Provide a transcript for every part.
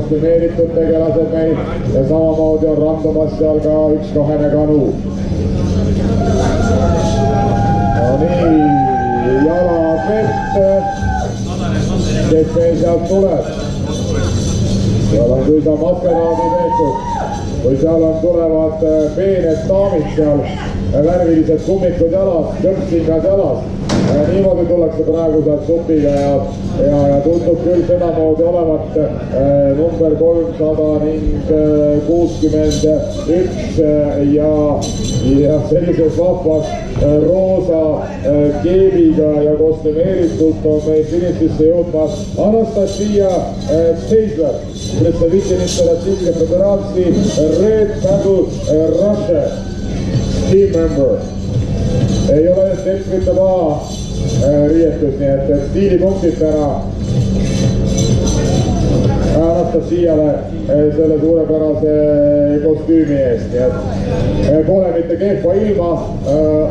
kostümeeritud tegelased meil ja samamoodi on randumas seal ka üks kahene kanu. No nii, jalad vett, kes meil sealt tuleb. Seal on suisa maskeraadi tehtud, kui seal on tulevad peened daamid seal, värvilised kummikud jalas, kõpsingad jalas. Niimoodi tullakse praegu sealt supiga ja tundub küll sedamoodi olevat number 361 ja sellises vahvas roosa keebiga ja kostümeeritult on meil finishisse jõudmas Anastasia Teisler, представительница Российской Федерации Red Battle Russia team member. Ei ole tekkinud riietus, nii et stiilipunktid täna Anastasiale selle suurepärase kostüümi eest. Nii et pole mitte kehva ilma,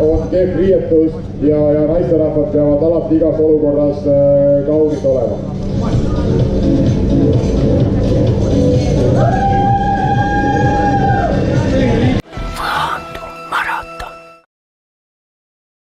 on kehv riietus ja naisterahvad peavad alati igas olukorras kaunid olema.